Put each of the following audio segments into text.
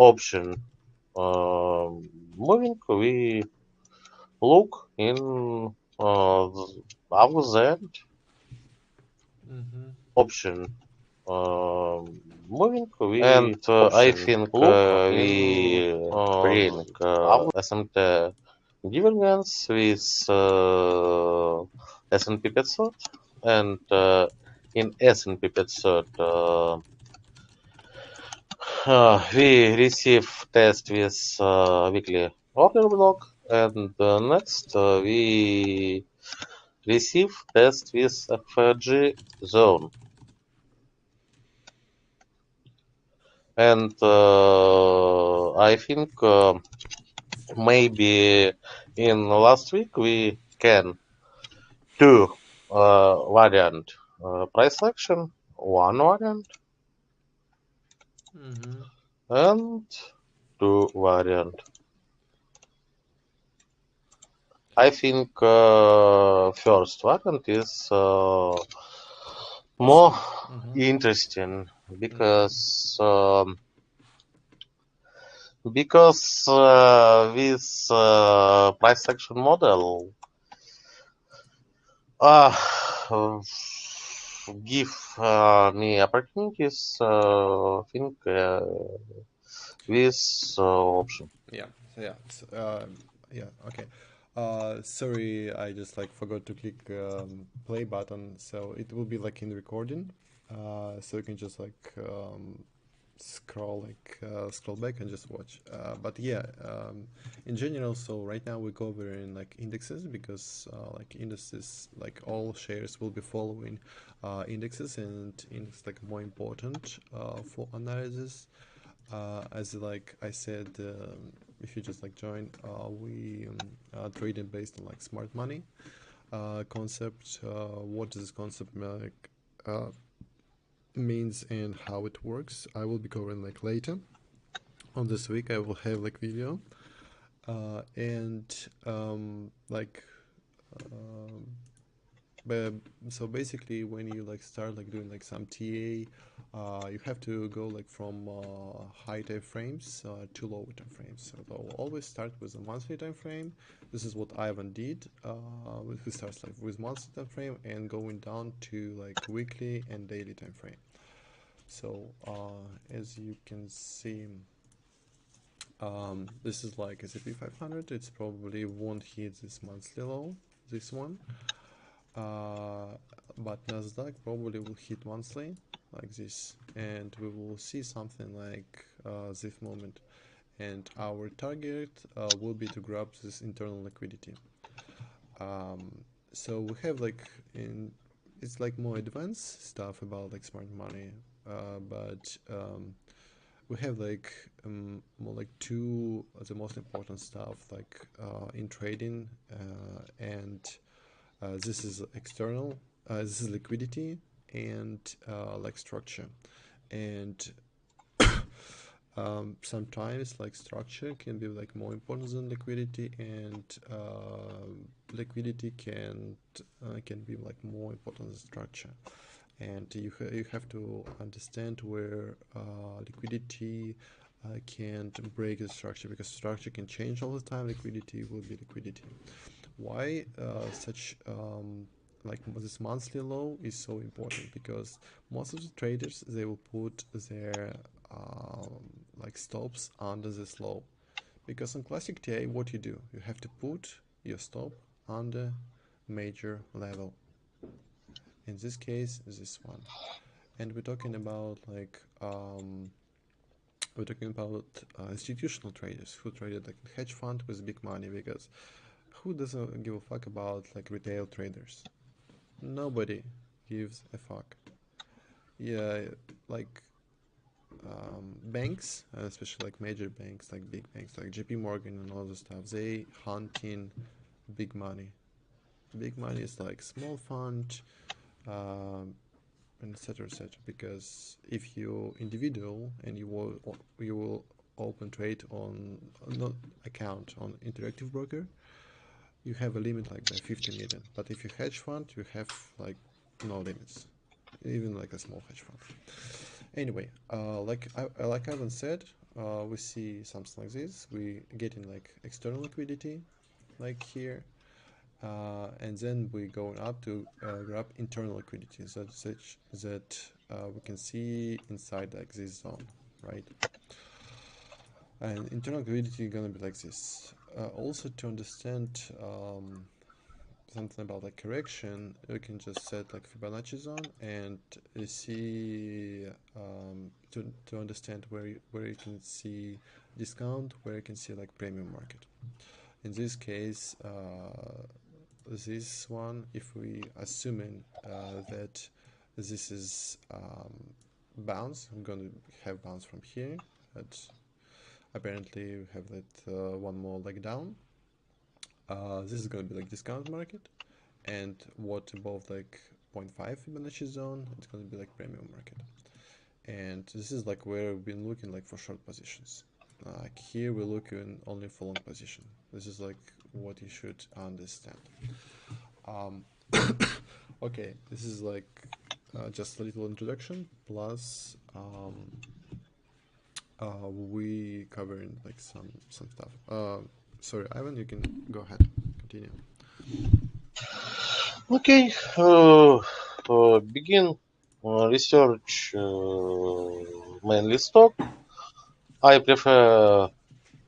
option moving, we look in our end Mm-hmm. option moving, and I think we bring SMT divergence with S&P 500, and in S&P 500 we receive test with weekly order block, and next we receive test with FG zone. And I think maybe in last week we can do variant price action, one variant, Mm-hmm. and two variant. I think first variant is more Mm-hmm. interesting Mm-hmm. because with price action model uh, give me opportunities think with option. Yeah. So yeah. Yeah. Okay. Sorry, I just like forgot to click play button, so it will be like in recording. So you can just like scroll back and just watch. But yeah, in general, so right now we go over in like indexes because like indices, like all shares will be following indexes, and index like more important for analysis. As like I said, if you just like join, we trading based on like smart money concept. What does this concept like means and how it works? I will be covering like later on this week. I will have like video and like um, but so basically when you like start like doing like some TA, you have to go like from high time frames to low time frames. So they'll always start with a monthly time frame. This is what Ivan did, who starts like with monthly time frame and going down to like weekly and daily time frame. So as you can see, this is like S&P 500. It's probably won't hit this monthly low, this one. Uh, but Nasdaq probably will hit monthly like this, and we will see something like this moment. And our target will be to grab this internal liquidity. Um, so we have like in it's like more advanced stuff about like smart money, but we have like more like two of the most important stuff like in trading and this is external. This is liquidity and like structure. And sometimes like structure can be like more important than liquidity, and liquidity can be like more important than structure. And you have to understand where liquidity can't break the structure, because structure can change all the time. Liquidity will be liquidity. Why such like this monthly low is so important? Because most of the traders, they will put their like stops under this low, because on classic TA what you do, you have to put your stop under major level, in this case this one. And we're talking about like we're talking about institutional traders who traded like hedge fund with big money, because who doesn't give a fuck about like retail traders? Nobody gives a fuck. Yeah, like banks, especially like major banks, like big banks, like JP Morgan and all this stuff, they hunting big money. Big money is like small fund, um, and etc. etc. Because if you individual and you will open trade on not account on interactive broker, you have a limit like by 50 million. But if you hedge fund, you have like no limits, even like a small hedge fund. Anyway, like Ivan said, we see something like this. We getting like external liquidity, like here, and then we going up to grab internal liquidity, such that we can see inside like this zone, right? And internal liquidity gonna be like this. Also, to understand something about like correction, we can just set like Fibonacci zone and see to understand where you can see discount, where you can see like premium market. In this case, this one, if we assuming that this is bounce, I'm going to have bounce from here, but apparently we have that one more leg down. This is going to be like discount market, and what above like zero 0.5 Fibonacci zone, it's going to be like premium market. And this is like where we've been looking like for short positions. Like here we're looking only for long position. This is like what you should understand. Um, okay, this is like just a little introduction. Plus, we covering like some stuff. Sorry, Ivan, you can go ahead, continue. Okay, begin research mainly stock. I prefer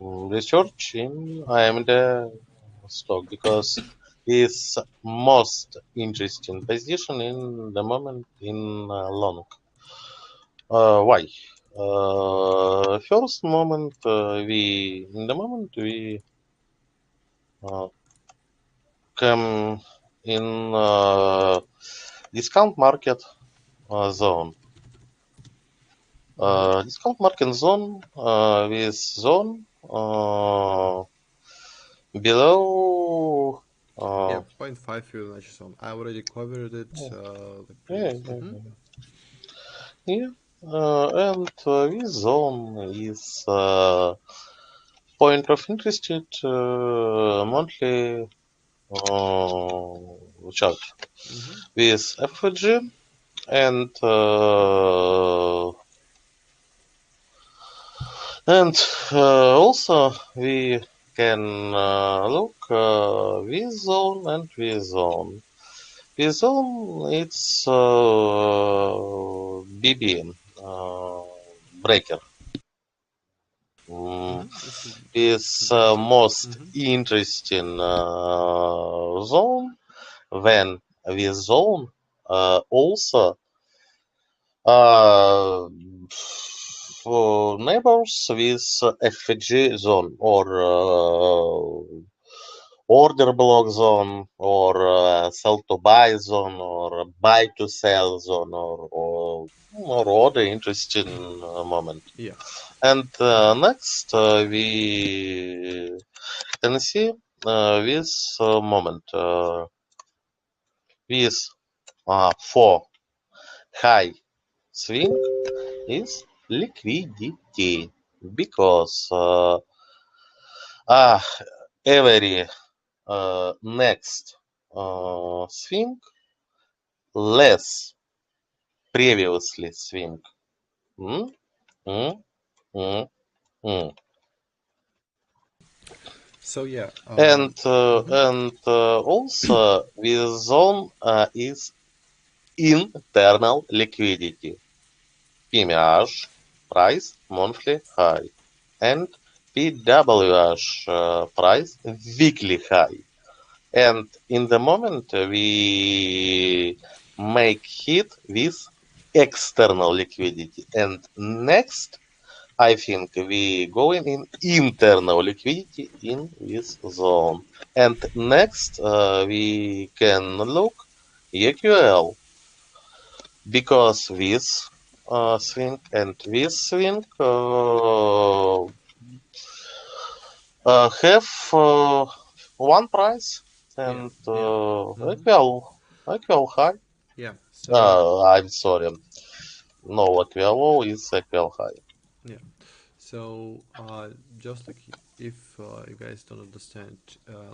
research in AMD stock because it's most interesting position in the moment in long. Why? First moment we in the moment we uh, come in discount market zone. Mm-hmm. Discount market zone with zone below. Yeah, 0.5 Fibonacci zone. I already covered it like Yeah, previous. yeah, Mm-hmm. yeah. And this zone is point of interest monthly chart Mm-hmm. with FG and also we can look V zone and V zone. V zone it's BB breaker. Mm, Mm-hmm. This is is breaker. most Mm-hmm. interesting zone when V zone also uh, for neighbors with FG zone or order block zone or sell to buy zone or buy to sell zone or other interesting moment. Yeah. And next we can see this moment with for high swing is liquidity because uh, every next swing less previously swing. Mm, mm, mm, mm. So yeah. And Mm-hmm. also with zone is internal liquidity, PMH price monthly high, and PWH price weekly high. And in the moment we make hit with external liquidity. And next, I think we going in internal liquidity in this zone. And next, we can look EQL because this swing and this swing have one price Yeah. and Yeah. Mm-hmm. equal high. Yeah. So I'm sorry, no equal low is equal high. yeah. So just like if you guys don't understand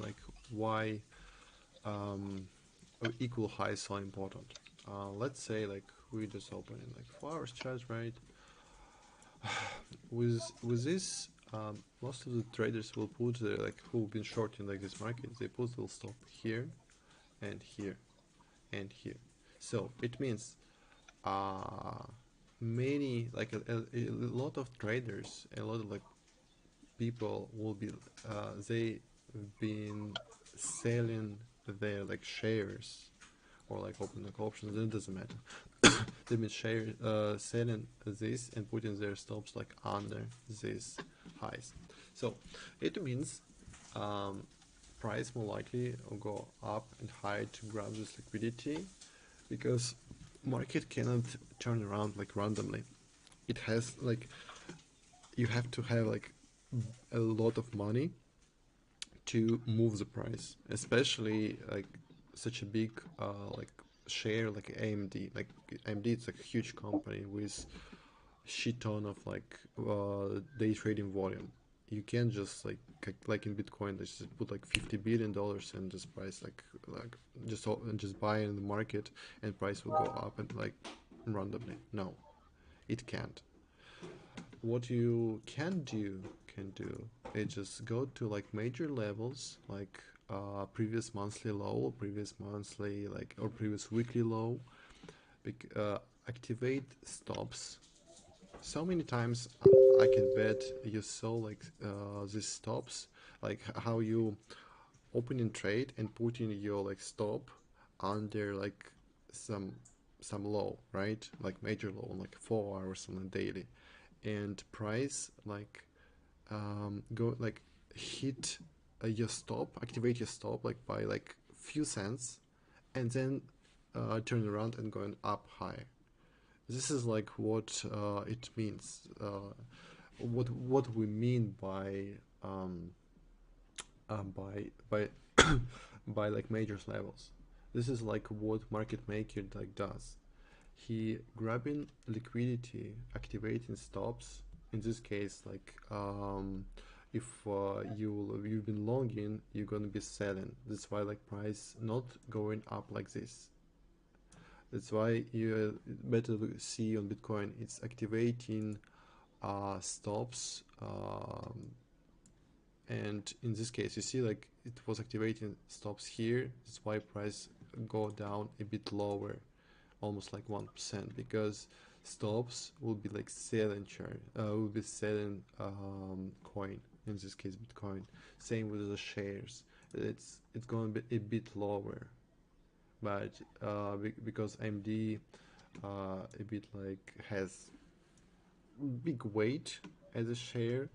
like why um, equal high is so important. Let's say like we just open in like 4 hours chart, right? with this, most of the traders will put like who've been shorting like this market, they put will stop here and here and here. So it means uh many like a lot of traders, a lot of like people will be they been selling their like shares or like open like options. It doesn't matter. They've been selling this and putting their stops like under these highs. So it means um, price more likely will go up and higher to grab this liquidity because market cannot turn around like randomly. It has like you have to have like a lot of money to move the price, especially like such a big like share like AMD. Like AMD, it's like a huge company with shit ton of like day trading volume. You can't just like in Bitcoin, just put like $50 billion and just price like just buy in the market and price will go up and like randomly. No, it can't. What you can do is just go to like major levels like previous monthly low, previous monthly like or previous weekly low. Activate stops so many times. I can bet you saw like these stops, like how you open in trade and put in your like stop under like some some low, right? Like major low, like 4 hours on a daily, and price like go like hit your stop, activate your stop like by like few cents, and then turn around and going up high. This is like what it means. What we mean um, by by like major levels. This is like what market maker like does. He grabbing liquidity, activating stops. In this case, like if you've been longing, you're gonna be selling. That's why like price not going up like this. That's why you better see on Bitcoin. It's activating stops, and in this case, you see like it was activating stops here. That's why price go down a bit lower, almost like 1%, because stops will be like selling chart, will be selling coin, in this case Bitcoin. Same with the shares. It's going to be a bit lower, but because AMD a bit like has big weight as a share,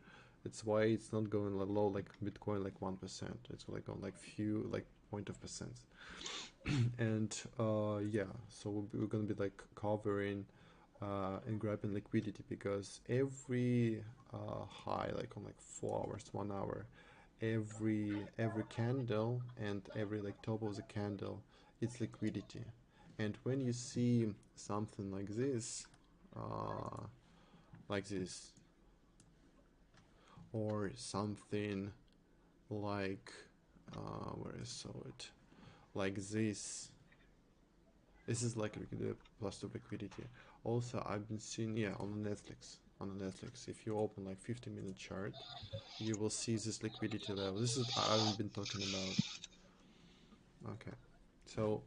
that's why it's not going like low like Bitcoin like 1%. It's like on like few like point of percent. And yeah, so we're gonna be like covering and grabbing liquidity because every high like on like 4 hours, 1 hour, every candle and every like top of the candle, it's liquidity. And when you see something uh, like this, or something like where I saw it, like this is like the plus of liquidity. Also, I've been seeing, yeah, on Netflix. On Netflix, if you open like 50-minute chart, you will see this liquidity level. This is I've been talking about. Okay, so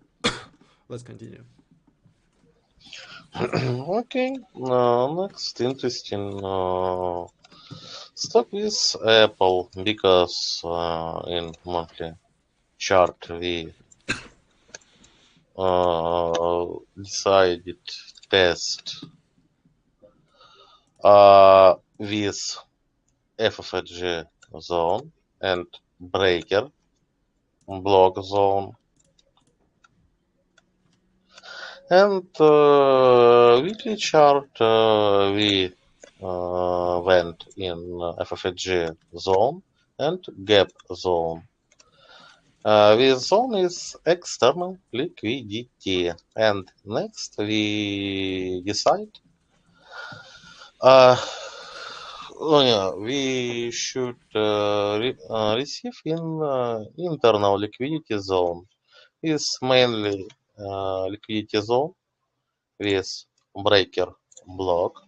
let's continue. Okay, next interesting stock is Apple because in monthly chart we decided test with FFG zone and breaker block zone, and weekly chart we went in FFG zone and gap zone. This zone is external liquidity, and next we decide uh, oh yeah, we should receive in internal liquidity zone. Is mainly liquidity zone with breaker block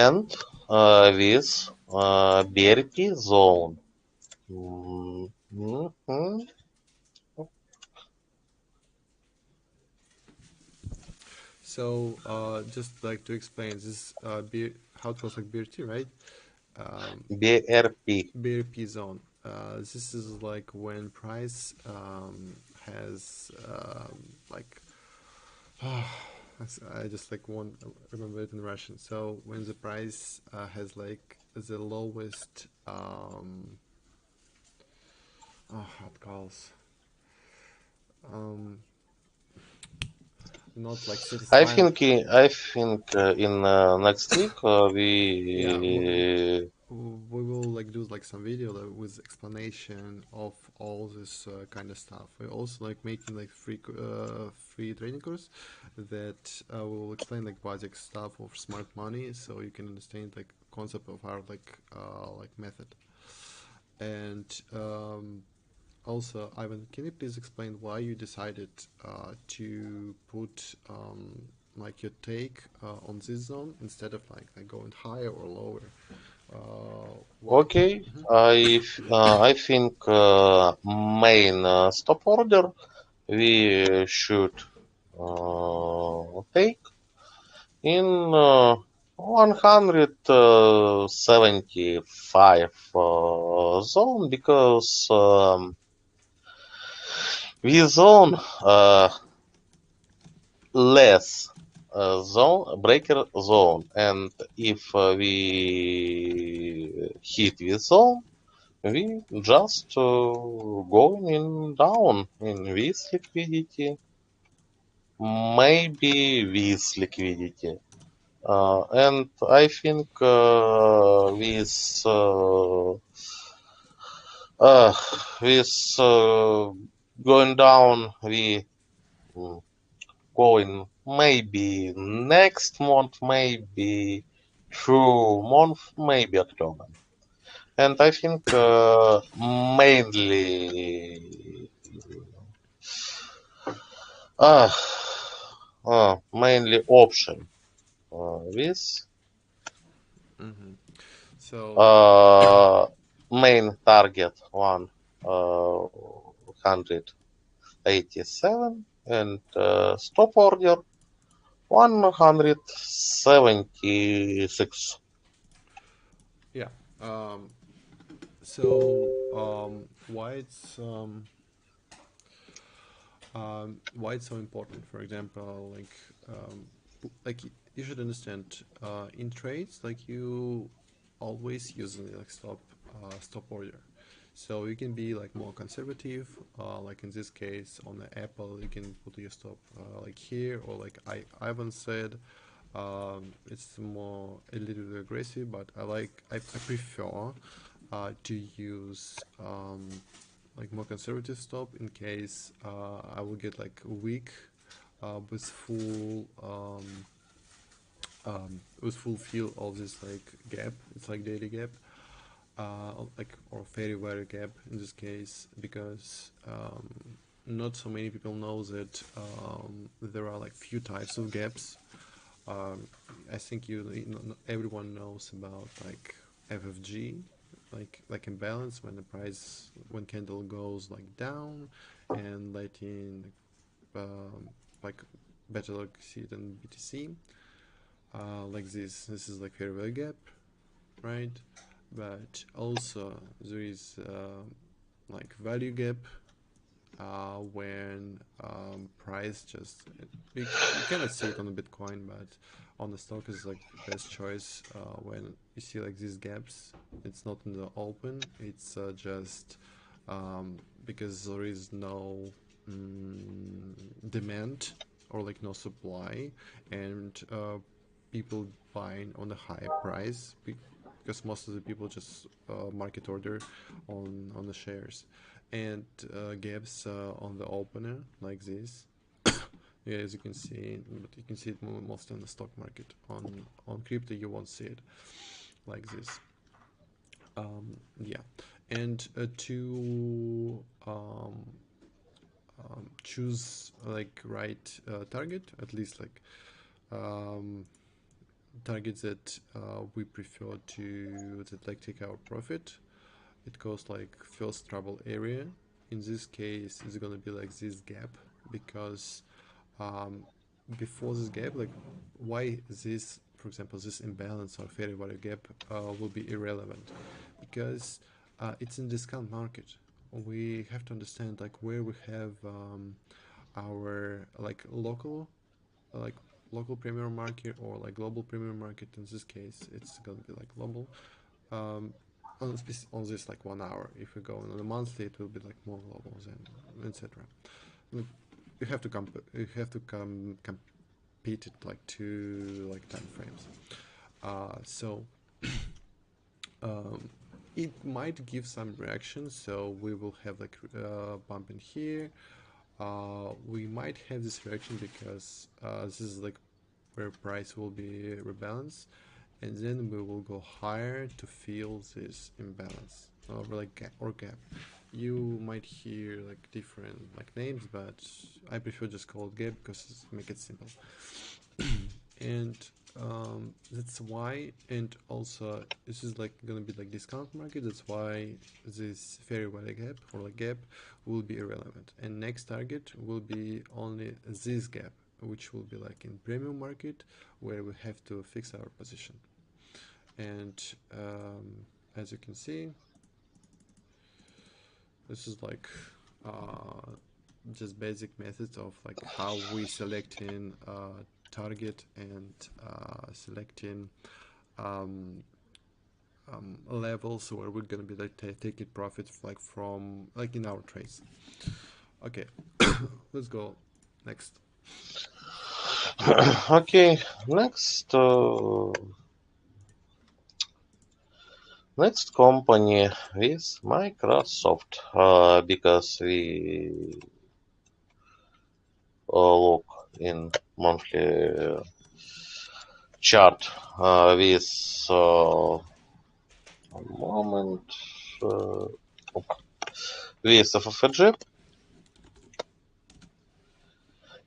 and with BRP zone. Mhm. So, just like to explain, this how it goes like BRT, right? Um, BRP. BRP zone. This is like when price has like I just like won't remember it in Russian. So when the price has like the lowest how it calls um not like I satisfying. think in next week Yeah, we we will like do like some video with explanation of all this kind of stuff. We're also like making like free training course that will explain like basic stuff of smart money, so you can understand like concept of our like method. And also, Ivan, can you please explain why you decided to put like your take on this zone instead of like going higher or lower? Why? okay. Mhm. I think main stop order we should take in 175 zone because we zone less zone breaker zone, and if we hit this zone, we just going in down in with liquidity, maybe with liquidity. And I think with uh, going down, we going maybe next month, maybe 2 month, maybe October. And I think uh, mainly option with Hmm. So, uh, main target one 187 and stop order 176. yeah. So, why it's so important? For example, like you should understand in trades, like you always use like stop order. So you can be like more conservative, like in this case on the Apple, you can put your stop like here, or like Ivan said, it's more a little bit aggressive, but I prefer to use like more conservative stop in case I will get like a week with full feel of this like gap. It's like daily gap, like or very gap in this case because not so many people know that there are like few types of gaps. um, I think everyone knows about like FFG, like imbalance when the price when candle goes like down and letting like better like see it in BTC, like this is like fair value gap, right? But also there is like value gap when price just you cannot see it on the Bitcoin, but on the stock is like best choice when you see like these gaps. It's not in the open. It's just because there is no demand or like no supply, and people buying on a high price because most of the people just market order on the shares and gaps on the opener like this. Yeah, as you can see, but you can see it mostly in the stock market. On crypto, you won't see it like this. Yeah, and to choose like right target, at least like um, targets that we prefer to that like take our profit. It goes like first trouble area. In this case, it's gonna be like this gap because um, before this gap, like why this, for example, this imbalance or fair value gap will be irrelevant because it's in discount market. We have to understand like where we have our like local premium market or like global premium market. In this case, it's gonna be like global. Um, on this like 1 hour. If we go on a monthly, it will be like more global and etc. Like, you have to compete it like two like time frames. So um, it might give some reaction. So we will have like bump in here. We might have this reaction because this is like where price will be rebalanced, and then we will go higher to fill this imbalance or like gap. You might hear like different like names, but I prefer just call it gap because it's make it simple. And that's why. And also, this is like gonna be like discount market. That's why this fair value gap or like gap will be irrelevant. And next target will be only this gap, which will be like in premium market, where we have to fix our position. And as you can see, this is like uh, just basic methods of like how we selecting target and selecting um, levels where we're gonna be like taking profits like from like in our trades. Okay, let's go next. Okay, next next company is Microsoft because we look in monthly chart with one moment uh, with FFG.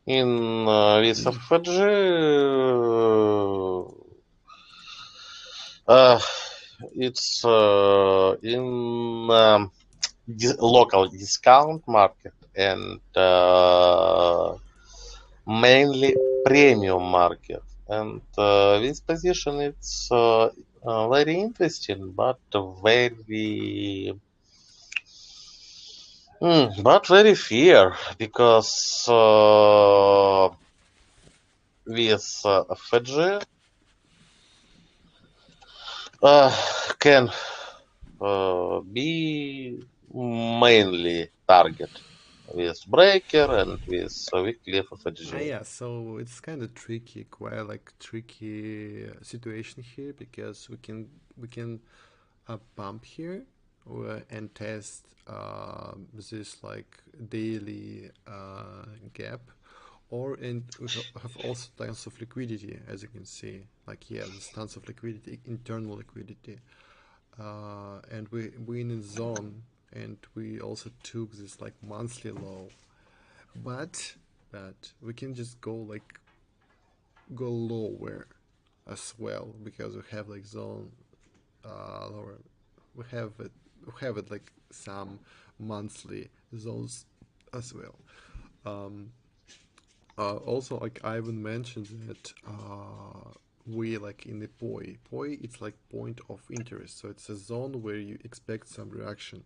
In with FFG uh, it's in local discount market and mainly premium market. And this position it's very interesting, but very fair because with FG uh, can be mainly target with breaker and with weekly FFG. Yeah, so it's kind of tricky, quite like tricky situation here because we can pump here and test this like daily gap, or and we have also tons of liquidity, as you can see, like yeah, there's tons of liquidity, internal liquidity, and we in a zone, and we also took this like monthly low, but we can just go lower as well because we have like zone lower. We have it. We have it like some monthly zones as well. Um, Also, like Ivan mentioned that we like in the POI, it's like point of interest. So it's a zone where you expect some reaction.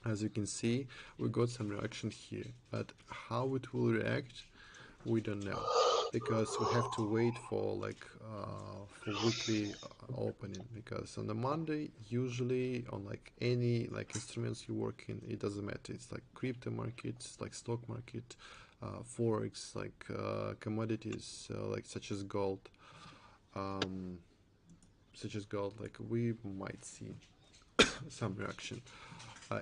As you can see, we got some reaction here, but how it will react, we don't know because we have to wait for weekly opening, because on the Monday usually on like any like instruments you work in, it doesn't matter, it's like crypto markets, like stock market, forex, like commodities, like um, like we might see some reaction,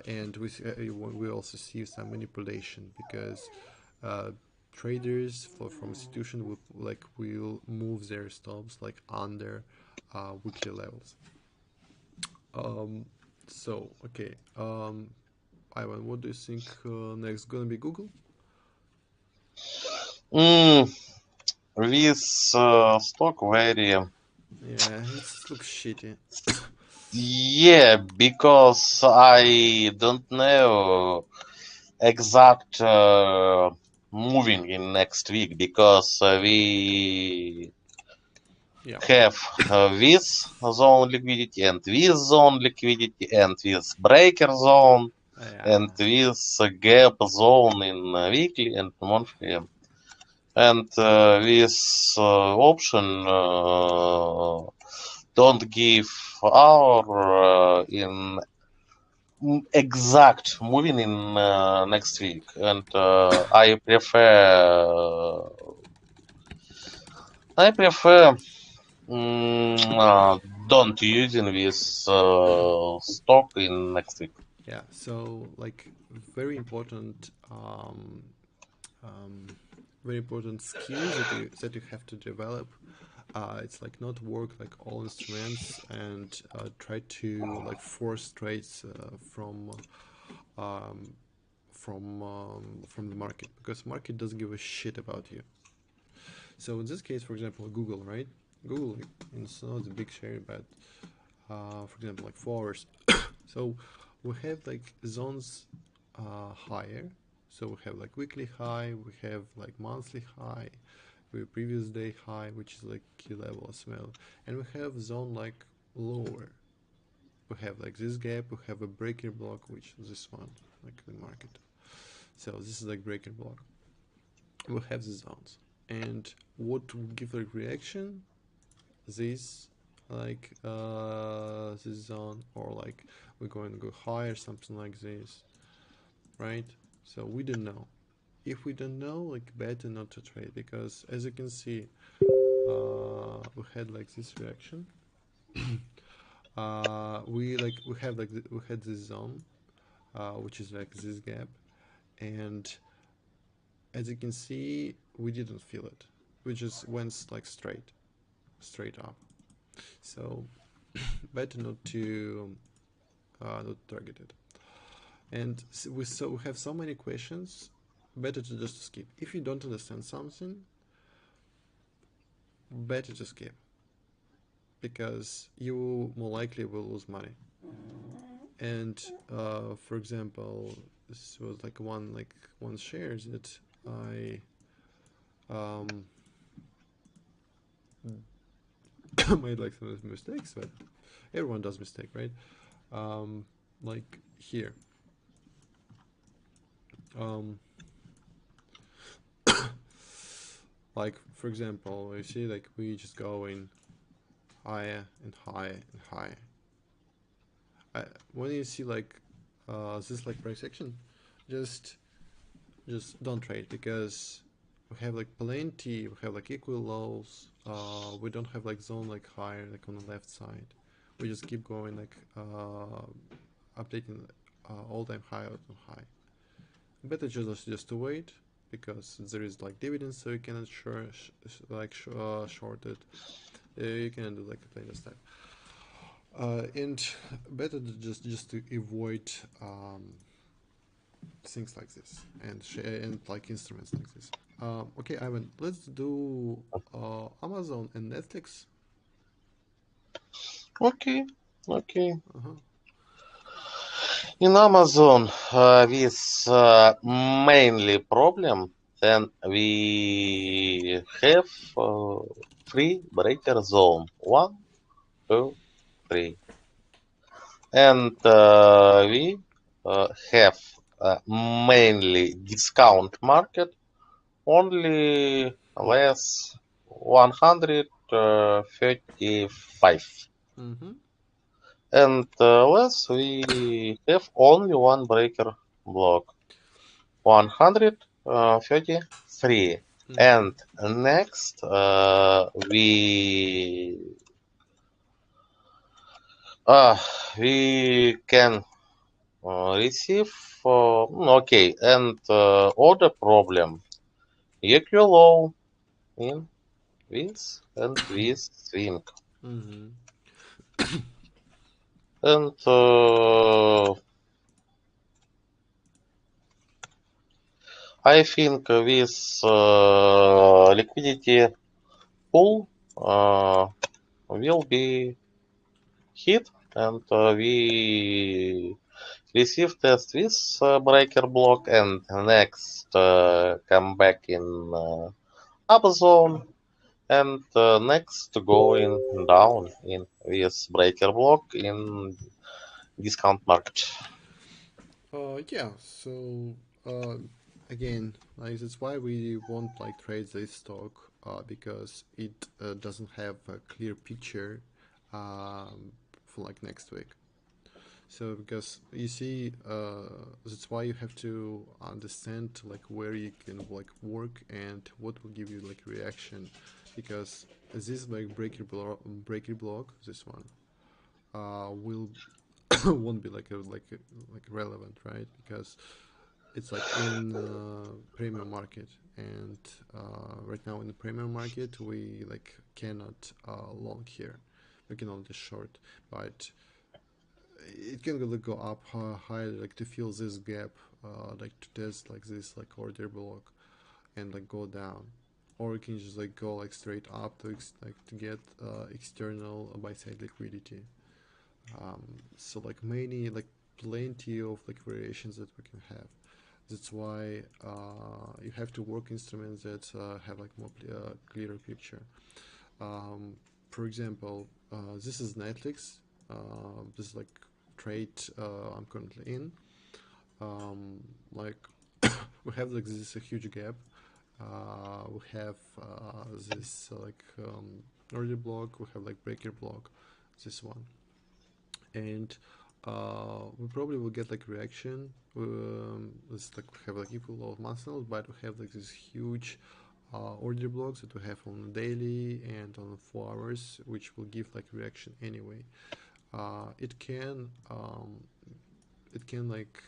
and we also see some manipulation because uh, traders from institution will move their stops like under weekly levels. Um, so okay, Ivan, what do you think next gonna be Google? Mm, with stock vary. Yeah, it looks shitty. Yeah, because I don't know exact moving in next week because we Yeah, have with zone liquidity and with zone liquidity and with breaker zone yeah, and with gap zone in weekly and monthly and this option don't give our in exact moving in next week and I prefer don't using this stock in next week. yeah. So like very important, um, very important skills that you have to develop. It's like not work like all instruments and try to like force trades um, from the market, because market doesn't give a shit about you. So in this case, for example, Google, right? Google, it's not a big share, but for example, like 4 hours. So we have like zones higher. So we have like weekly high, we have like monthly high, we have previous day high, which is like key level as well, and we have zone like lower. We have like this gap, we have a breaker block, which is this one, like the market. So this is like breaker block. We have the zones, and what will give like reaction? This this zone, or like we're going to go higher, something like this, right? So we don't know. If we don't know, like better not to trade, because as you can see, we had like this reaction. We had this zone, which is like this gap, and as you can see, we didn't feel it. We just went like straight up. So better not target it. And we have so many questions. Better to just skip. If you don't understand something, better to skip, because you more likely will lose money. And for example, this was like one shares that I um, made like some mistakes, but everyone does mistake, right? Um, like here, um, like for example, you see like we just going higher and higher and higher. When you see like this like price action, just just don't trade, because we have like plenty, we have like equal lows. We don't have like zone like higher like on the left side. We just keep going like updating all time high, all time high. Better just to wait, because there is like dividends, so you cannot short it. You can do like a plain step. And better to just to avoid things like this, and like instruments like this. Okay, Ivan, let's do Amazon and Netflix. Okay, okay. Uh-huh. In Amazon, with mainly problem, then we have three breaker zone. One, two, three. And we have mainly discount market, only less 135. Mm-hmm. And less we have only one breaker block, 133. Mm-hmm. And next uh, we can receive okay, and other problem equal in this and this swing. Mm-hmm. And I think with liquidity pool, will be hit, and we receive test with breaker block, and next come back in up zone, and next going down in with breaker block in discount market. Yeah. So uh, again, like that's why we won't like trade this stock because it doesn't have a clear picture for like next week. So because you see, that's why you have to understand like where you can like work and what will give you like reaction, because this like breaker block, this one, will won't be like relevant, right? Because it's like in premium market, and right now in the premium market we like cannot long here, we can only short, but it can really go up high like to fill this gap, like to test like this like order block and like go down, or you can just like go like straight up to like to get external buy side liquidity. So like many like plenty of like variations that we can have. That's why you have to work instruments that have like more clearer picture. um, for example, this is Netflix. This is like trade I'm currently in. Like we have like this a huge gap. We have this order block. We have like breaker block. This one, and we probably will get like reaction. It's like we have like equal of muscle, but we have like this huge order blocks that we have on the daily and on 4 hours, which will give like reaction anyway. It can like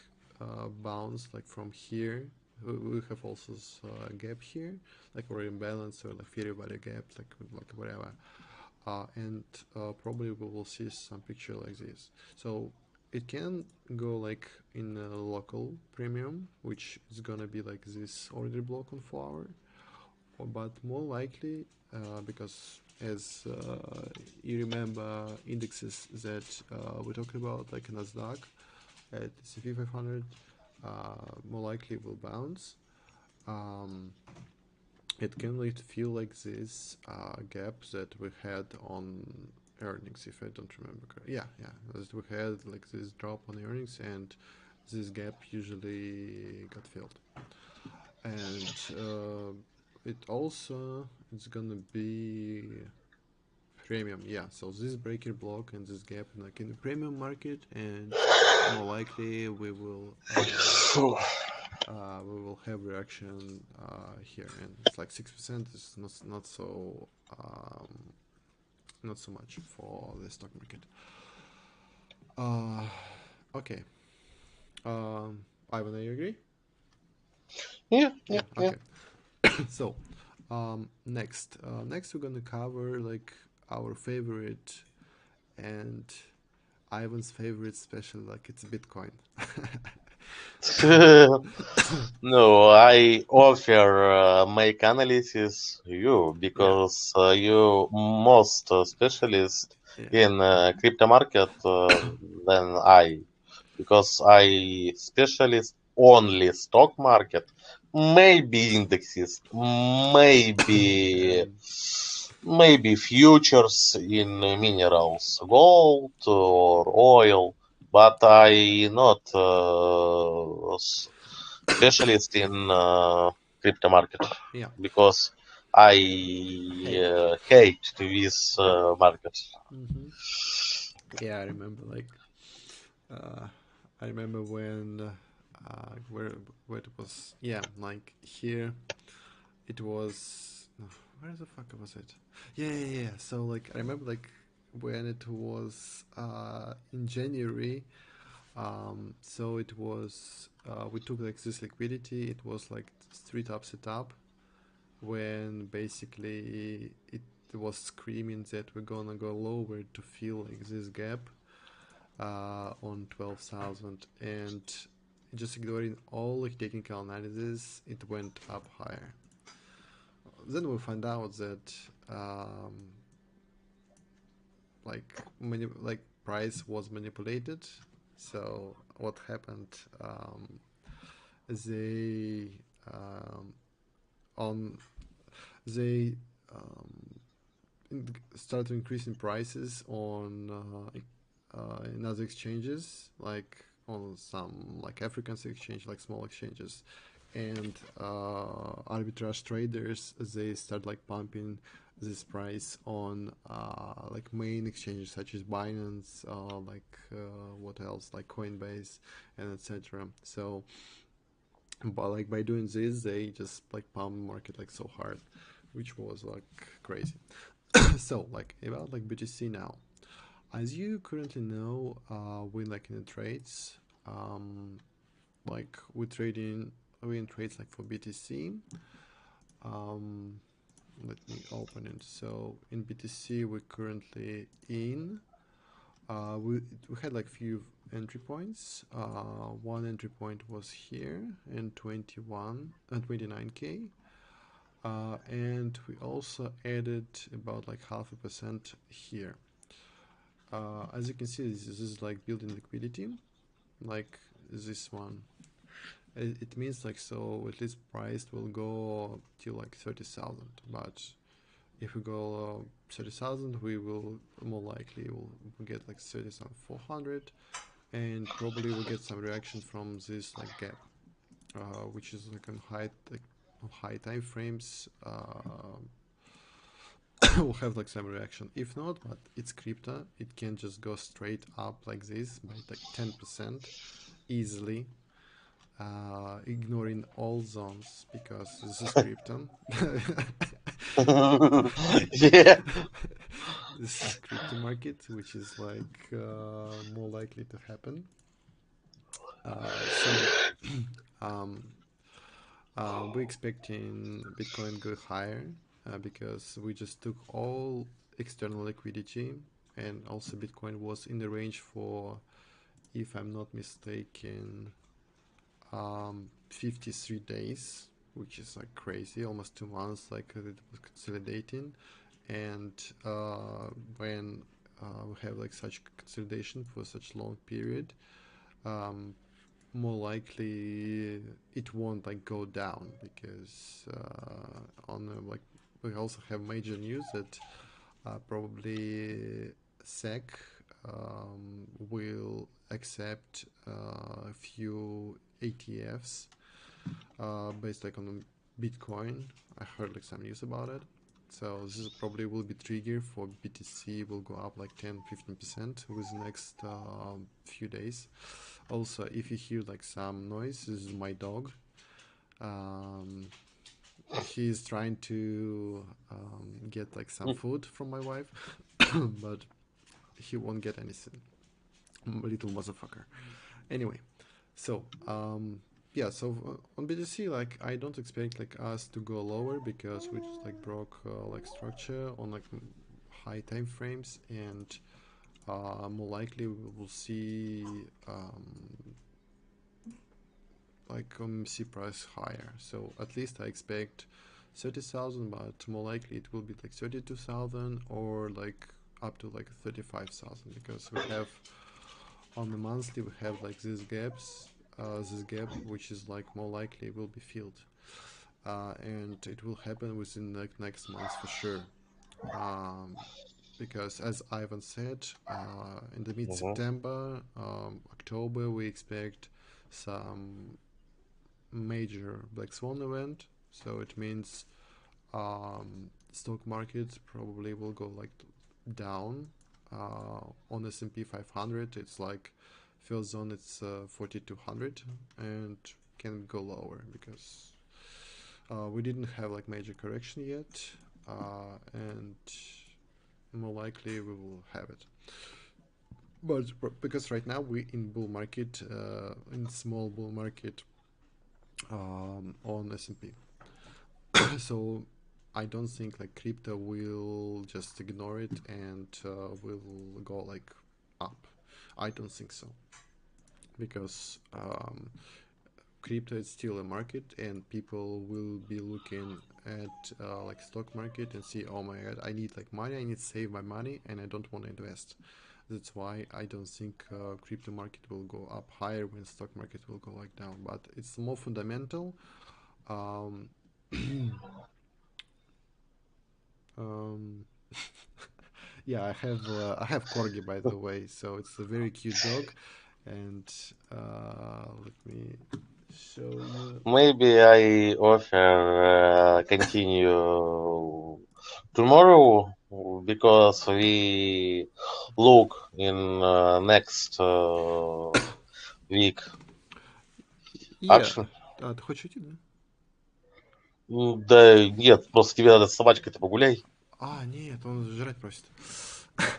bounce like from here. We have also this gap here, like or imbalance or like fair value gap, like whatever. And probably we will see some picture like this. So it can go like in a local premium, which is gonna be like this order block on 4 hour, but more likely because as you remember indexes that we talked about like Nasdaq at S&P 500, more likely will bounce. Um, it can like feel like this gap that we had on earnings, if I don't remember correctly. Yeah, as we had like this drop on earnings, and this gap usually got filled. And it also it's gonna be premium. Yeah, so this breaker block and this gap like in the premium market, and more likely we will have reaction here, and it's like 6% is not so much for the stock market. Uh, okay. Ivan, you agree? Yeah, Yeah. yeah, yeah. Okay. So, next we're gonna cover like our favorite and Ivan's favorite special, like it's Bitcoin. No, I offer make analysis you Yeah, because you most specialist yeah, in crypto market than I, because I specialist only stock market, maybe indexes, and maybe futures in minerals, gold or oil, but I not specialist in crypto market yeah, because I hate. hate this market. Hmm. Yeah, uh, I remember when where it was. Yeah, like here it was. No, where the fuck was it? Yeah. So like I remember like when it was in January. So it was we took like this liquidity. It was like street up setup when basically it was screaming that we're gonna go lower to fill like this gap on 12,000, and just ignoring all like technical analysis, it went up higher. Then we find out that like price was manipulated. So what happened? They um, on they started increasing prices on in other exchanges, like on some like African exchange, like small exchanges, and arbitrage traders, they start like pumping this price on like main exchanges such as Binance, what else, like Coinbase and etc. So, but like by doing this, they just like pump the market like so hard, which was like crazy. So like about like BTC now, as you currently know, we like in the trades, um, like we in trades like for BTC. Um, Let me open it. So in BTC, we're currently in. We had like few entry points. One entry point was here in 21 and 29K. And we also added about like 0.5% here. As you can see, this is like building liquidity, like this one. It means like so at least price will go till like 30,000. But if we go 30,000, we will more likely will get like 30,400, and probably we'll get some reaction from this like gap, which is like on high time frames. Will have like some reaction. If not, but it's crypto, it can just go straight up like this by like 10% easily, ignoring all zones because this is crypto. Yeah. This is crypto market, which is like more likely to happen. So um, we're expecting Bitcoin go higher because we just took all external liquidity, and also Bitcoin was in the range for, if I'm not mistaken, 53 days, which is like crazy, almost 2 months, like it was consolidating. And when we have like such consolidation for such long period, um, more likely it won't like go down because like we also have major news that probably SEC will accept a few ATFs based like on Bitcoin. I heard like some news about it. So this is probably will be trigger for BTC will go up like 10-15% with the next few days. Also, if you hear like some noise, this is my dog. Um, he's trying to get like some food from my wife, but he won't get anything. Little motherfucker. Anyway, so yeah, so on BTC, like I don't expect like us to go lower because we just like broke like structure on like high time frames, and more likely we will see like see price higher. So at least I expect 30,000, but more likely it will be like 32,000 or like up to like 35,000, because we have on the monthly we have like these gaps, this gap which is like more likely will be filled, and it will happen within like next month for sure. Um, because as Ivan said, in the mid Mhm. September, October, we expect some major black swan event. So it means stock market probably will go like down. On S&P 500, it's like first zone it's 4200, and can go lower because we didn't have like major correction yet, and more likely we will have it. But because right now we in bull market, in small bull market on S&P. So I don't think like crypto will just ignore it and will go like up. I don't think so because crypto is still a market, and people will be looking at like stock market and see, oh my god, I need like money, I need to save my money, and I don't want to invest. That's why I don't think crypto market will go up higher when stock market will go like down. But it's more fundamental. Um, um, yeah, I have corgi, by the way, so it's a very cute dog, and let me show you. Maybe I offer continue tomorrow because we look in next week. Yeah, Action. ты хочешь уйти, да? Да нет, просто тебе надо с собачкой-то погуляй. А, нет, он жрать просит.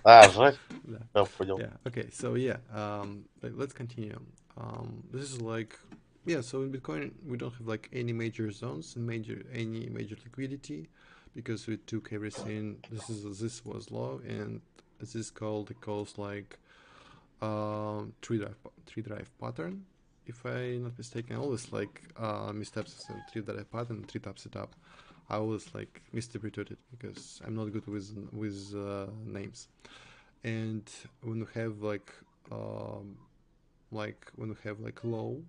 А, жаль. Да. Я понял. Yeah. Okay. So yeah. Let's continue. This is like, yeah. So in Bitcoin, we don't have like any major zones and any major liquidity, because we took everything. This was low, and this is called, it calls like three drive pattern. If I'm not mistaken, I always like missteps and three drive pattern, three tap setup. I always like misinterpreted it because I'm not good with names. And when we have when we have like low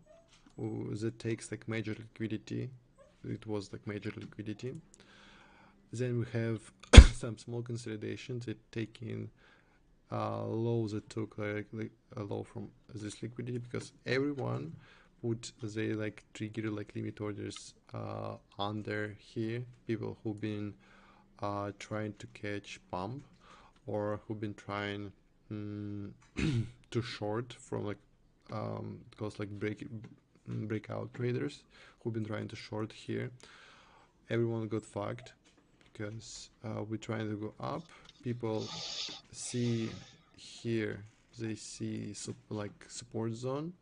that takes like major liquidity, it was like major liquidity. Then we have some small consolidations that take in low that took like a low from this liquidity, because everyone would, they like trigger like limit orders under here. People who've been trying to catch pump, or who've been trying to short from like it goes like breakout traders who've been trying to short here. Everyone got fucked because we're trying to go up. People see here, they see like support zone.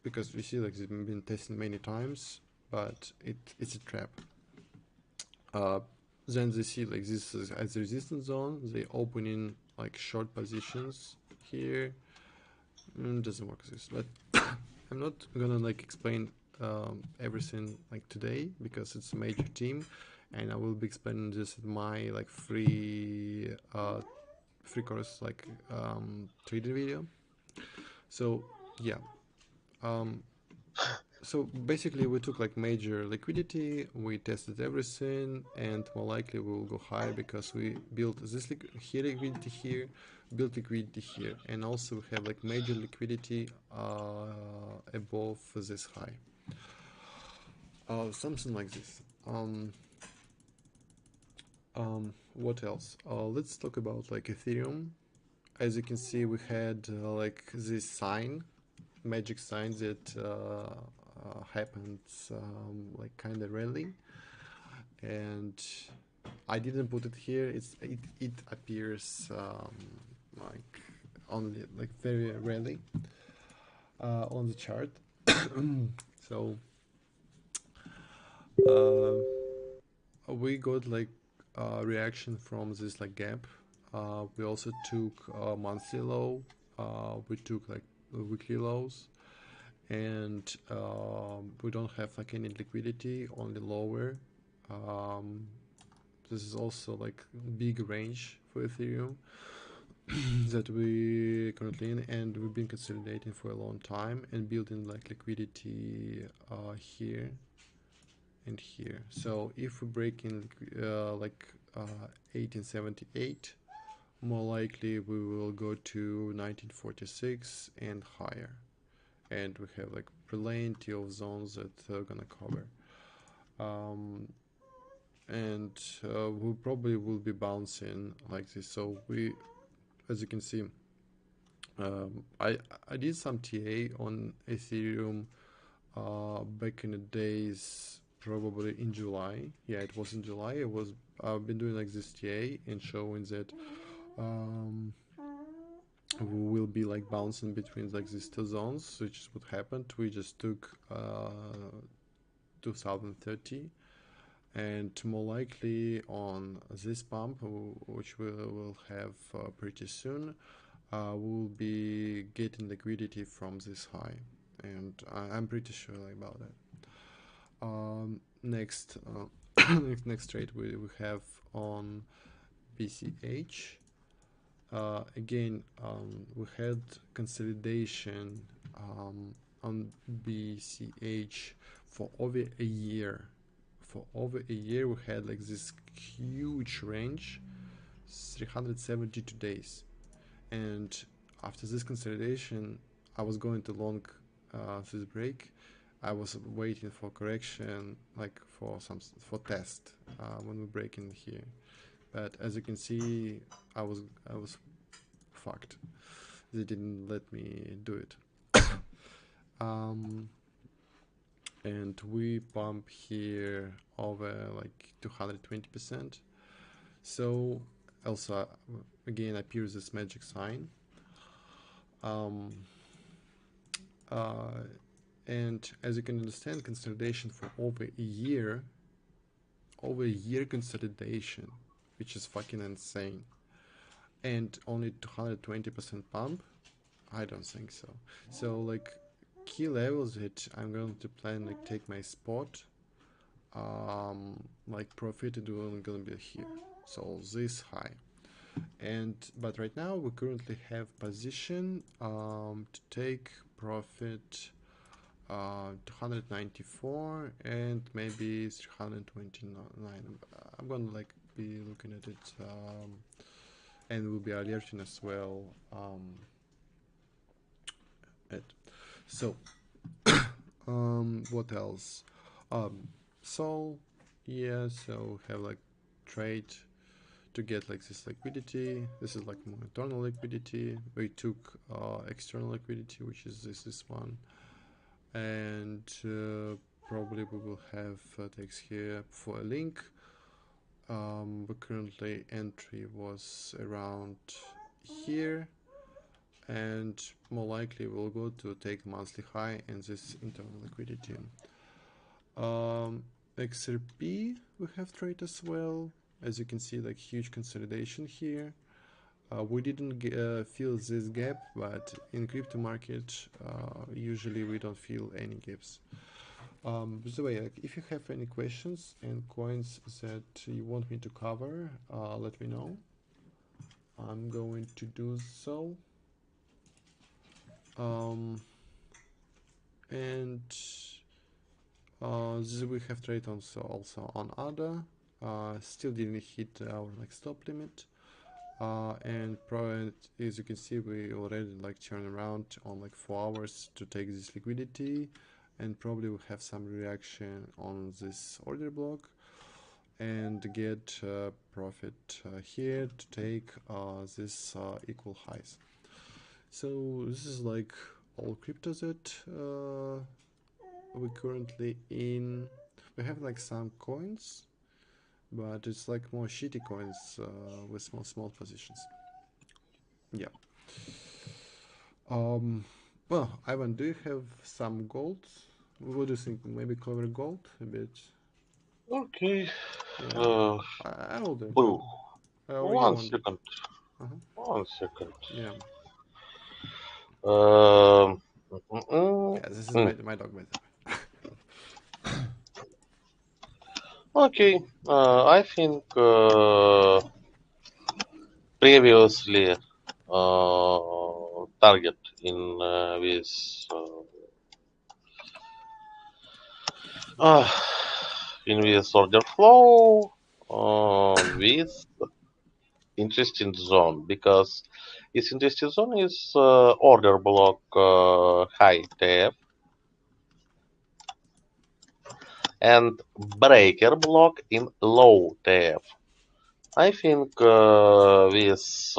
Because we see like they've been tested many times, but it's a trap. Uh, then they see like this as a resistance zone. They open in like short positions here. Doesn't work this, but I'm not gonna like explain everything like today because it's a major team, and I will be explaining this in my like free course like trader video. So yeah, um, so basically we took like major liquidity, we tested everything, and more likely we will go higher because we built this here liquidity here, built liquidity here, and also we have like major liquidity above this high. Something like this. What else? Let's talk about like Ethereum. As you can see, we had like this sign, magic sign that happened like kind of rarely, and I didn't put it here. It appears like only like very rarely on the chart. So uh, we got like a reaction from this like gap. We also took a monthly low. We took like weekly lows, and we don't have like any liquidity, only lower. Um, this is also like big range for Ethereum that we currently in, and we've been consolidating for a long time and building like liquidity here and here. So if we break in 1878, more likely we will go to 1946 and higher, and we have like plenty of zones that are gonna cover. Um, and we probably will be bouncing like this. So we, as you can see, I did some TA on Ethereum back in the days, probably in July. Yeah, it was in July. I've been doing like this TA and showing that um, we will be like bouncing between like these two zones, which is what happened. We just took 2030, and more likely on this pump, which we will have pretty soon, we'll be getting liquidity from this high, and I'm pretty sure about that. Next, next trade we have on BCH. Again, we had consolidation on BCH for over a year. For over a year, we had like this huge range, 372 days. And after this consolidation, I was going to long this break. I was waiting for correction, like for test when we break in here. But as you can see, I was fucked. They didn't let me do it. And we pump here over like 220%. So also again appears this magic sign. And as you can understand, consolidation for over a year consolidation, which is fucking insane. And only 220% pump? I don't think so. So like key levels that I'm going to plan like take my spot, like profit is gonna be here. So this high. And but right now we currently have position to take profit 294 and maybe 329. I'm gonna like be looking at it and we'll be alerting as well at so what else so yeah, so have like trade to get like this liquidity. This is like more internal liquidity. We took external liquidity, which is this one, and probably we will have text here for a link. But currently entry was around here, and more likely we'll go to take monthly high and this internal liquidity. XRP we have trade as well. As you can see, like huge consolidation here. We didn't feel this gap, but in crypto market, usually we don't feel any gaps. By the way, like, if you have any questions and coins that you want me to cover, let me know. I'm going to do so. And this we have trade also on ADA. Still didn't hit our like stop limit. And as you can see, we already like turn around on like 4 hours to take this liquidity, and probably will have some reaction on this order block and get profit here to take this equal highs. So this is like all cryptos that we currently in. We have like some coins, but it's like more shitty coins with small positions. Yeah. Well, Ivan, do you have some gold? What do you think? Maybe cover gold a bit? Okay. Yeah, Uh, I will do. Boo. Oh, you One want? second. Uh-huh. 1 second. Yeah. Um, mm, mm, Yeah, this is mm. my dog, by the way. Okay. I think previously target in uh, in this order flow with interesting zone, because its interesting zone is order block high TF and breaker block in low TF. I think with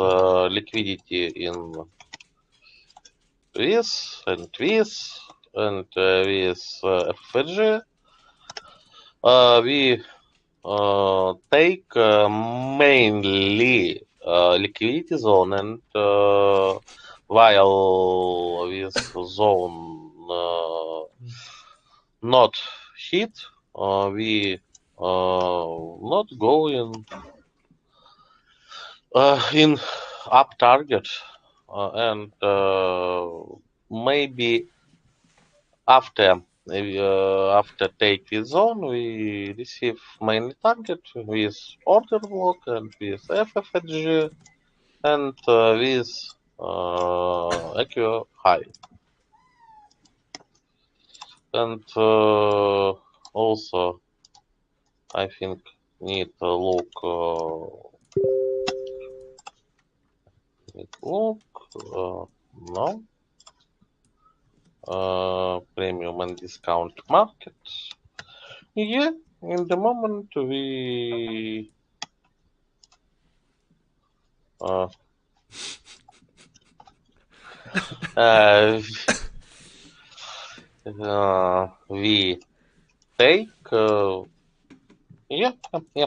liquidity in this and this and with FG, we take mainly liquidity zone, and while this zone not hit, we not go in up target, and maybe after take this zone, we receive mainly target with order block and with FFHG and with EQ high. And also, I think need to look look no premium and discount market. Yeah, in the moment we uh, uh, we take yeah, yeah,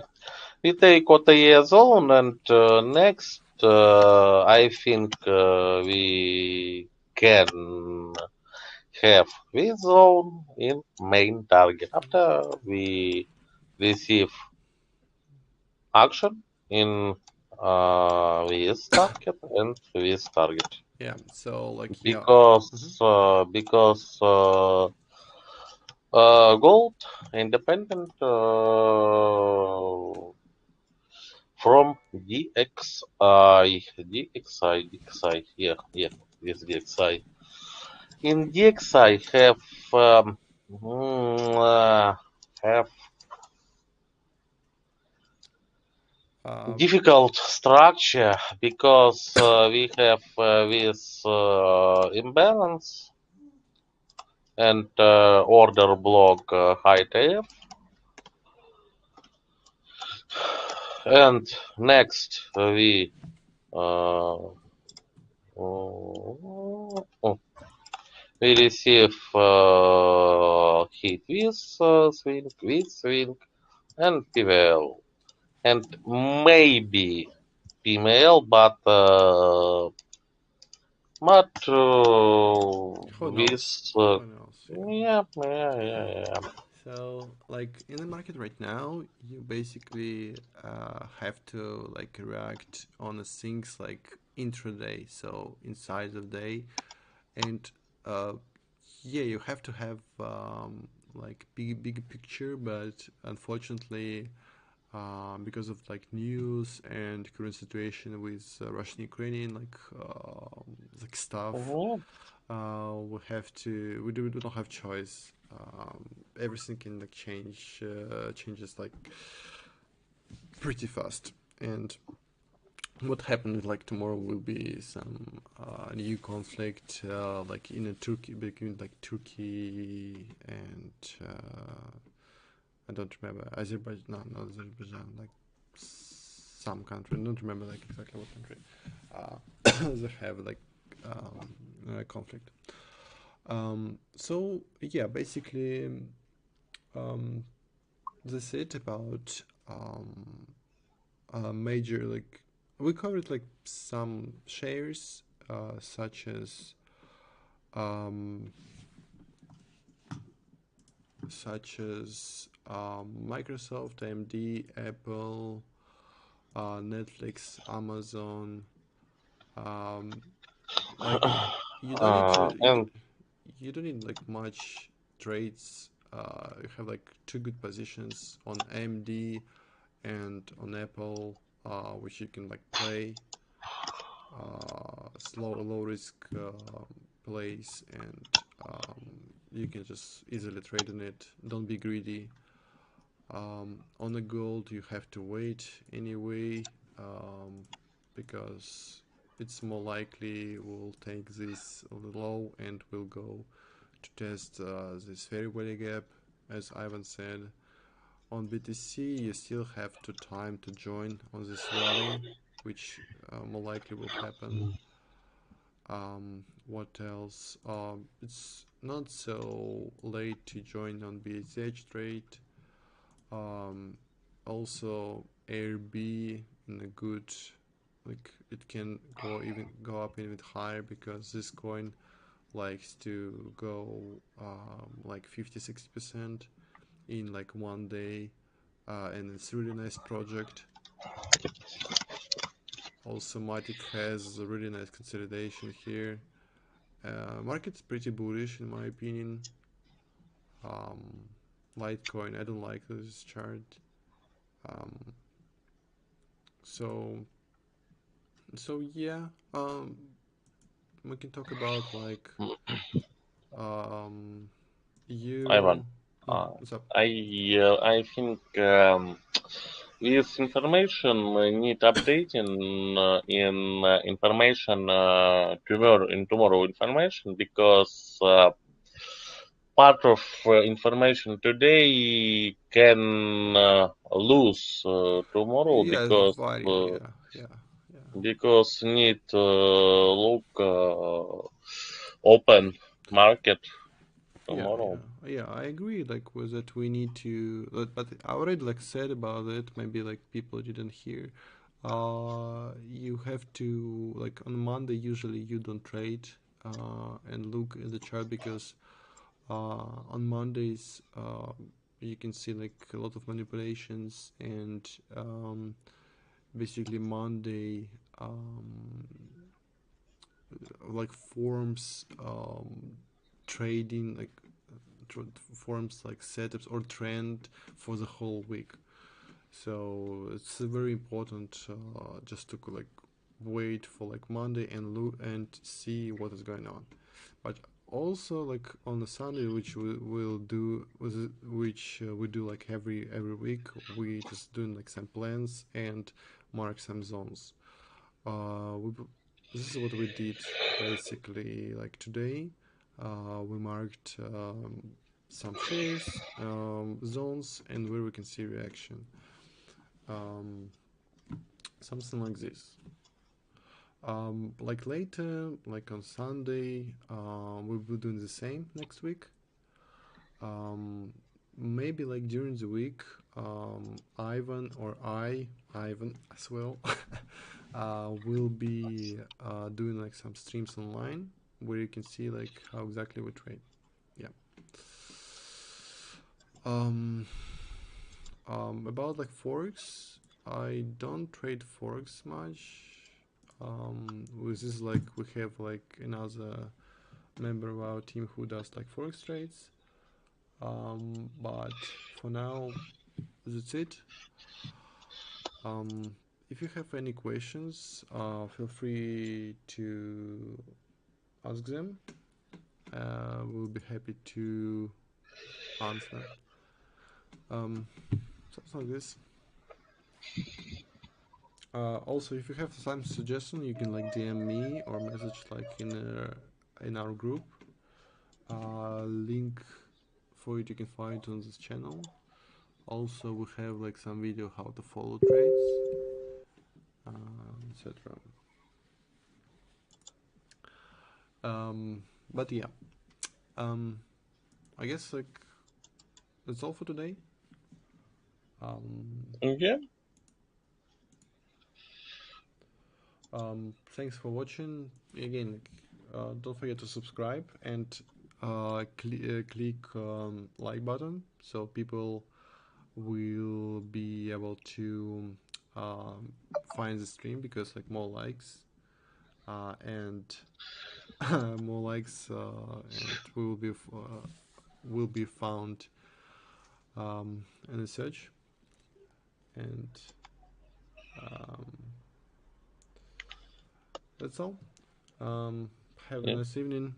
we take OTA zone and next I think we can have this zone in main target after we receive action in this target and this target Yeah. So like yeah. Mhm. because gold independent from DXI, yeah, yeah, yes, DXI. In DXI have Uh, difficult structure because we have this imbalance and order block high TF. And next uh, we receive hit with swing, and PVL, and maybe PML, but who with knows? Who knows? Yeah. yeah, yeah, yeah, yeah. So, like in the market right now, you basically have to like react on the things like intraday, so inside the day, and uh, yeah, you have to have like big picture, but unfortunately, because of like news and current situation with Russian Ukrainian like stuff, Mhm. we have to we don't have choice. Everything can like changes like pretty fast, and what happened like tomorrow will be some new conflict like in a Turkey between like Turkey and I don't remember Azerbaijan, no, not Azerbaijan, like some country, I don't remember like exactly what country they have like conflict. So yeah, basically, um, that's it about major like we covered like some shares such as um, Microsoft, AMD, Apple, Netflix, Amazon. Um, like you don't need to And you don't need like much trades. You have like two good positions on AMD and on Apple, which you can like play low risk plays, and you can just easily trade on it. Don't be greedy. On the gold, you have to wait anyway, because it's more likely will take this low and will go to test this very value gap, as Ivan said. On BTC, you still have to time to join on this rally, which more likely will happen. What else? It's not so late to join on BSH trade. Um, Also, AirB in a good, like it can go up even higher because this coin likes to go like 50-60% in like one day, and it's a really nice project. Also, Matic has a really nice consolidation here. Market's pretty bullish in my opinion. Um, Litecoin, I don't like this chart. Um, so yeah, we can talk about like um, Ivan, you. uh, What's up? I think this information need updating in information tomorrow information because part of information today can lose tomorrow Yeah, it's value. uh, Yeah, yeah, yeah, because need look open market yeah, tomorrow. yeah, yeah. I agree. Like, was that we need to, but I already like said about it. Maybe like people didn't hear. You have to like on Monday. Usually, you don't trade and look at the chart because on Mondays you can see like a lot of manipulations and basically Monday like forms trading like forms like setups or trend for the whole week. So it's very important just to like wait for like Monday and look and see what is going on. But also like on the Sunday, which we will do, which we do like every week, we just doing like some plans and mark some zones. We this is what we did basically like today. We marked some shares, zones, and where we can see reaction. Um, Something like this. Like later, like on Sunday, we'll be doing the same next week. Um, Maybe like during the week, Ivan or Ivan as well, will be doing like some streams online where you can see like how exactly we trade. Yeah. Um, about like forex, I don't trade forex much. With this like we have like another member of our team who does like forex trades. But for now, that's it. Um, if you have any questions, feel free to ask them. We'll be happy to answer. Um, Something like this. Also, if you have some suggestion, you can like DM me or message like in our group. Link for it you can find on this channel. Also, we have like some video how to follow trades, etc. But yeah, um, I guess like that's all for today. Um, Yeah, Thanks for watching. Again, like, don't forget to subscribe and click like button so people will be able to um, find the stream because like more likes and more likes and will be found in the search and um, that's all. Have a yeah. nice evening